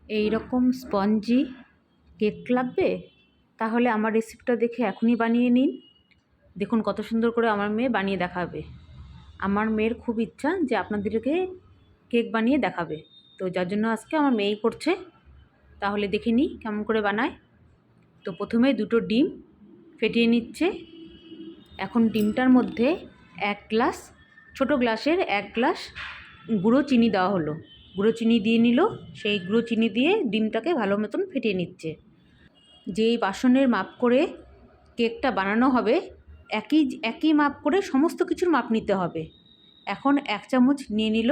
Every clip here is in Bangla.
এই রকম স্পঞ্জি কেক লাগবে, তাহলে আমার রেসিপিটা দেখে এখনই বানিয়ে নিন। দেখুন কত সুন্দর করে আমার মেয়ে বানিয়ে দেখাবে। আমার মেয়ের খুব ইচ্ছা যে আপনাদেরকে কেক বানিয়ে দেখাবে, তো যার জন্য আজকে আমার মেয়েই করছে। তাহলে দেখে নিই কেমন করে বানায়। তো প্রথমে দুটো ডিম ফেটিয়ে নিচ্ছে। এখন ডিমটার মধ্যে ছোটো গ্লাসের 1 গ্লাস গুঁড়ো চিনি দেওয়া হলো। গুঁড়ো চিনি দিয়ে নিল, সেই গুঁড়ো চিনি দিয়ে ডিমটাকে ভালো মতন ফেটিয়ে নিচ্ছে। যেই বাসনের মাপ করে কেকটা বানানো হবে একই মাপ করে সমস্ত কিছুর মাপ নিতে হবে। এখন 1 চামচ নিয়ে নিল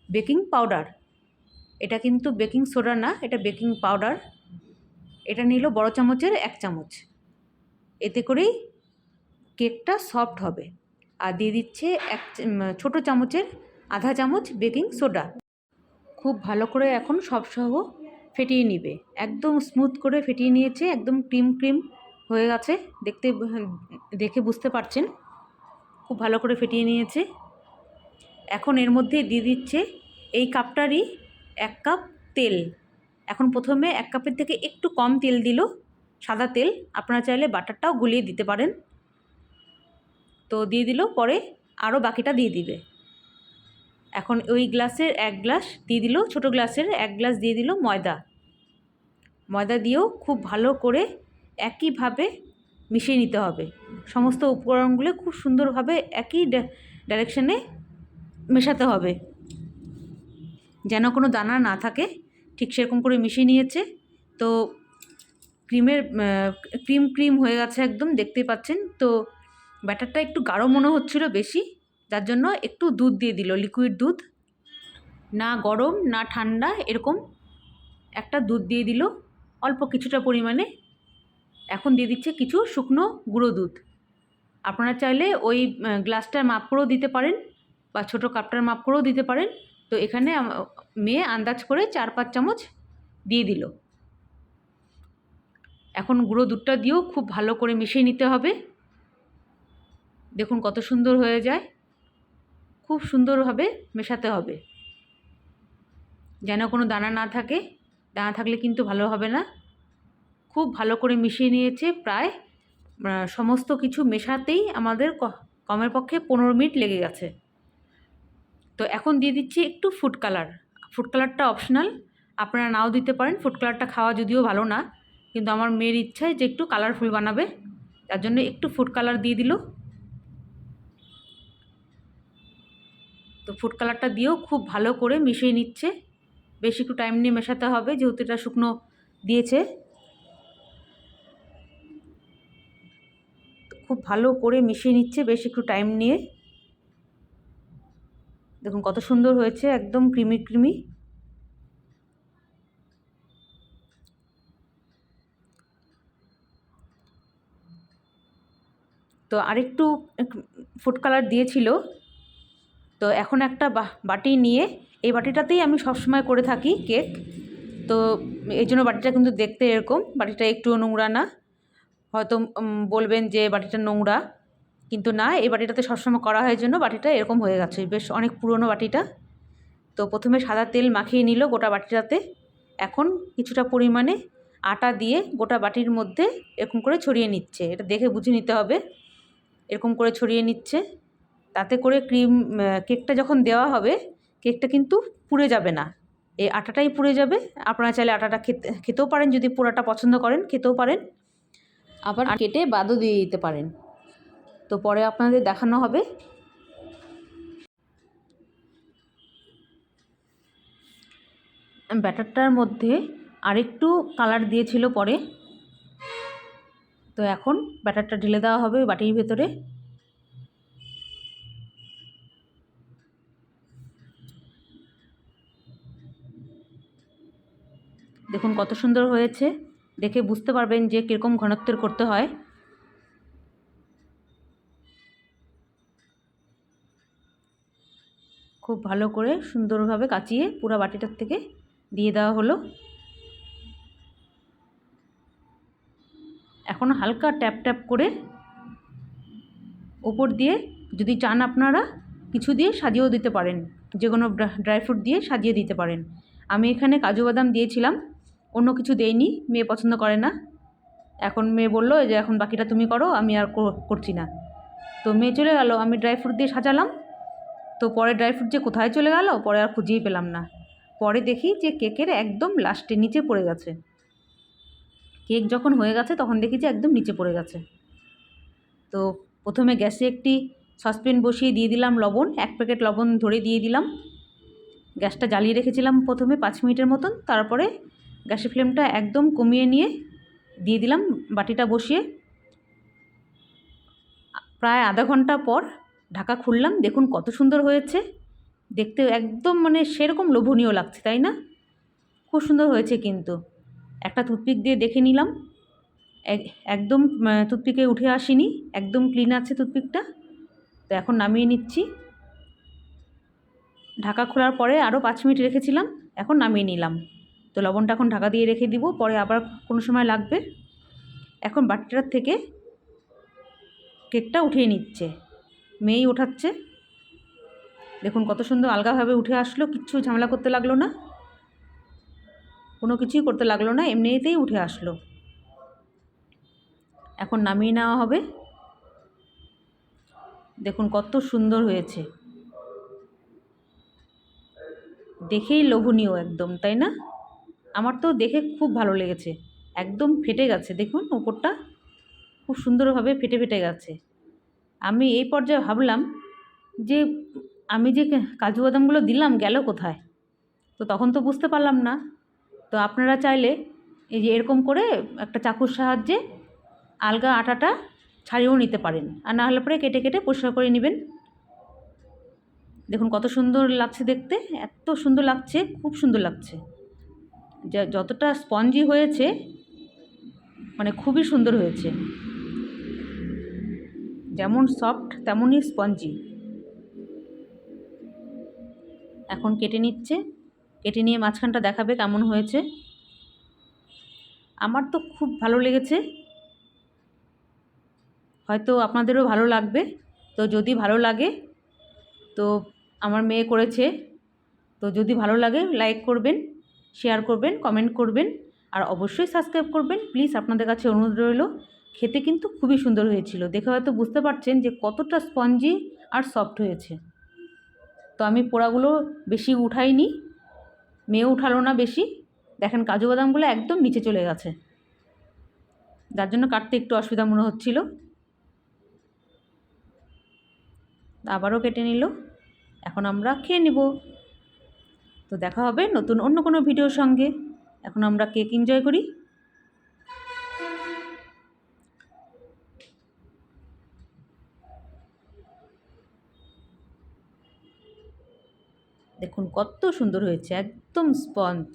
বেকিং পাউডার। এটা কিন্তু বেকিং সোডা না, এটা বেকিং পাউডার। এটা নিল বড় চামচের 1 চামচ। এতে করেই কেকটা সফট হবে। আর দিয়ে দিচ্ছে ছোটো চামচের আধা চামচ বেকিং সোডা। খুব ভালো করে এখন সবসহ ফেটিয়ে নিবে। একদম স্মুথ করে ফেটিয়ে নিয়েছে, একদম ক্রিম ক্রিম হয়ে গেছে। দেখে বুঝতে পারছেন খুব ভালো করে ফেটিয়ে নিয়েছে। এখন এর মধ্যে দিয়ে দিচ্ছে এই কাপটারই 1 কাপ তেল। এখন প্রথমে 1 কাপের থেকে একটু কম তেল দিল, সাদা তেল। আপনারা চাইলে বাটারটাও গুলিয়ে দিতে পারেন। তো দিয়ে দিল, পরে আরও বাকিটা দিয়ে দিবে। এখন ওই গ্লাসের 1 গ্লাস দিয়ে দিল, ছোটো গ্লাসের 1 গ্লাস দিয়ে দিল ময়দা দিয়েও খুব ভালো করে একইভাবে মিশিয়ে নিতে হবে। সমস্ত উপকরণগুলো খুব সুন্দরভাবে একই ডাইরেকশানে মেশাতে হবে, যেন কোনো দানা না থাকে। ঠিক সেরকম করে মিশিয়ে নিয়েছে। তো ক্রিম হয়ে গেছে একদম, দেখতেই পাচ্ছেন। তো ব্যাটারটা একটু গাঢ় মনে হচ্ছিল বেশি, যার জন্য একটু দুধ দিয়ে দিল, লিকুইড দুধ, না গরম না ঠান্ডা, এরকম একটা দুধ দিয়ে দিল অল্প কিছুটা পরিমাণে। এখন দিয়ে দিচ্ছে কিছু শুকনো গুঁড়ো দুধ। আপনারা চাইলে ওই গ্লাসটার মাপ করেও দিতে পারেন বা ছোটো কাপটার মাপ করেও দিতে পারেন। তো এখানে মেয়ে আন্দাজ করে 4-5 চামচ দিয়ে দিল। এখন গুঁড়ো দুধটা দিয়েও খুব ভালো করে মিশিয়ে নিতে হবে। দেখুন কত সুন্দর হয়ে যায়। খুব সুন্দরভাবে মেশাতে হবে, যেন কোনো দানা না থাকে। দানা থাকলে কিন্তু ভালো হবে না। খুব ভালো করে মিশিয়ে নিয়েছে। প্রায় সমস্ত কিছু মেশাতেই আমাদের কমের পক্ষে 15 মিনিট লেগে গেছে। তো এখন দিয়ে দিচ্ছি একটু ফুড কালার। ফুড কালারটা অপশনাল, আপনারা নাও দিতে পারেন। ফুড কালারটা খাওয়া যদিও ভালো না, কিন্তু আমার মেয়ের ইচ্ছায় যে একটু কালারফুল বানাবে, তার জন্য একটু ফুড কালার দিয়ে দিল। তো ফুড কালারটা দিয়েও খুব ভালো করে মিশিয়ে নিচ্ছে। বেশ একটু টাইম নিয়ে মেশাতে হবে, যেহেতু এটা শুকনো দিয়েছে। খুব ভালো করে মিশিয়ে নিচ্ছে বেশ একটু টাইম নিয়ে। দেখুন কত সুন্দর হয়েছে, একদম ক্রিমি ক্রিমি। তো আরেকটু ফুড কালার দিয়েছিল। তো এখন একটা বাটি নিয়ে, এই বাটিটাতেই আমি সবসময় করে থাকি কেক। তো এই জন্য বাটিটা কিন্তু দেখতে এরকম। বাটিটা একটু নোংরা না, হয়তো বলবেন যে বাটিটা নোংরা, কিন্তু না, এই বাটিটাতে সবসময় করা হয় জন্য বাটিটা এরকম হয়ে গেছে। বেশ অনেক পুরনো বাটিটা। তো প্রথমে সাদা তেল মাখিয়ে নিল গোটা বাটিটাতে। এখন কিছুটা পরিমাণে আটা দিয়ে গোটা বাটির মধ্যে এরকম করে ছড়িয়ে নিচ্ছে। এটা দেখে বুঝে নিতে হবে। এরকম করে ছড়িয়ে নিচ্ছে, তাতে করে কেকটা যখন দেওয়া হবে, কেকটা কিন্তু পুড়ে যাবে না, এই আটাটাই পুড়ে যাবে। আপনারা চাইলে আটাটা খেতেও পারেন, যদি পুরাটা পছন্দ করেন খেতেও পারেন, আবার কেটে বাদও দিয়ে দিতে পারেন। তো পরে আপনাদের দেখানো হবে। ব্যাটারটার মধ্যে আরেকটু কালার দিয়েছিল পরে। তো এখন ব্যাটারটা ঢেলে দেওয়া হবে বাটির ভেতরে। দেখুন কত সুন্দর হয়েছে, দেখে বুঝতে পারবেন যে কীরকম ঘনত্বের করতে হয়। খুব ভালো করে সুন্দরভাবে কাচিয়ে পুরো বাটিটার থেকে দিয়ে দেওয়া হলো। এখন হালকা ট্যাপ ট্যাপ করে উপর দিয়ে, যদি চান আপনারা কিছু দিয়ে সাজিয়েও দিতে পারেন, যে কোনো ড্রাই ফ্রুট দিয়ে সাজিয়ে দিতে পারেন। আমি এখানে কাজু বাদাম দিয়েছিলাম, অন্য কিছু দেইনি, মেয়ে পছন্দ করে না। এখন মেয়ে বললো যে এখন বাকিটা তুমি করো, আমি আর করছি না। তো মেয়ে চলে গেল, আমি ড্রাই ফ্রুট দিয়ে সাজালাম। তো পরে ড্রাই ফ্রুট যে কোথায় চলে গেল পরে আর খুঁজেই পেলাম না। পরে দেখি যে কেকের একদম লাস্টে নিচে পড়ে গেছে। কেক যখন হয়ে গেছে তখন দেখি যে একদম নিচে পড়ে গেছে। তো প্রথমে গ্যাসে একটি সসপ্যান বসিয়ে দিয়ে দিলাম লবণ, 1 প্যাকেট লবণ ধরে দিয়ে দিলাম। গ্যাসটা জ্বালিয়ে রেখেছিলাম প্রথমে 5 মিনিটের মতন, তারপরে গ্যাসের ফ্লেমটা একদম কমিয়ে নিয়ে দিয়ে দিলাম বাটিটা বসিয়ে। প্রায় আধা ঘন্টা পর ঢাকা খুললাম, দেখুন কত সুন্দর হয়েছে দেখতে, একদম মানে সেরকম লোভনীয় লাগছে, তাই না? খুব সুন্দর হয়েছে কিন্তু। একটা টুথপিক দিয়ে দেখে নিলাম, একদম টুথপিকে উঠে আসেনি, একদম ক্লিন আছে টুথপিকটা। তো এখন নামিয়ে নিচ্ছি। ঢাকা খোলার পরে আরও 5 মিনিট রেখেছিলাম, এখন নামিয়ে নিলাম। তো লবণটা এখন ঢাকা দিয়ে রেখে দিব, পরে আবার কোনো সময় লাগবে। এখন বাটিটার থেকে কেকটা উঠিয়ে নিচ্ছে, মেয়েই ওঠাচ্ছে। দেখুন কত সুন্দর আলগাভাবে উঠে আসলো, কিচ্ছু ঝামেলা করতে লাগলো না, কোনো কিছুই করতে লাগলো না, এমনিতেই উঠে আসলো। এখন নামিয়ে নেওয়া হবে। দেখুন কত সুন্দর হয়েছে, দেখেই লোভনীয় একদম, তাই না? আমার তো দেখে খুব ভালো লেগেছে, একদম ফেটে গেছে, দেখুন ওপরটা খুব সুন্দরভাবে ফেটে ফেটে গেছে। আমি এই পর্যায়ে ভাবলাম যে আমি যে কাজু বাদামগুলো দিলাম গেল কোথায়? তো তখন তো বুঝতে পারলাম না। তো আপনারা চাইলে এই যে এরকম করে একটা চাকুর সাহায্যে আলগা আটাটা ছাড়িয়েও নিতে পারেন, আর না হলে পরে কেটে কেটে পরিষ্কার করে নেবেন। দেখুন কত সুন্দর লাগছে দেখতে, এত সুন্দর লাগছে, খুব সুন্দর লাগছে। যতটা স্পঞ্জি হয়েছে মানে খুবই সুন্দর হয়েছে, যেমন সফট তেমনই স্পঞ্জি। এখন কেটে নিচ্ছে, কেটে নিয়ে মাঝখানটা দেখাবে কেমন হয়েছে। আমার তো খুব ভালো লেগেছে, হয়তো আপনাদেরও ভালো লাগবে। তো যদি ভালো লাগে, তো আমার মেয়ে করেছে, তো যদি ভালো লাগে লাইক করবেন, শেয়ার করবেন, কমেন্ট করবেন, আর অবশ্যই সাবস্ক্রাইব করবেন প্লিজ, আপনাদের কাছে অনুরোধ রইল। খেতে কিন্তু খুবই সুন্দর হয়েছিল, দেখে হয়তো বুঝতে পারছেন যে কতটা স্পঞ্জি আর সফট হয়েছে। তো আমি পোড়াগুলো বেশি উঠাইনি, মেয়ে উঠালো না বেশি। দেখেন কাজু বাদামগুলো একদম নিচে চলে গেছে, যার জন্য কাটতে একটু অসুবিধা মনে হচ্ছিল। আবারও কেটে নিল, এখন আমরা খেয়ে নিব। তো দেখা হবে নতুন অন্য কোনো ভিডিওর সঙ্গে। এখন আমরা কেক এনজয় করি। দেখুন কত সুন্দর হয়েছে, একদম স্পঞ্জ।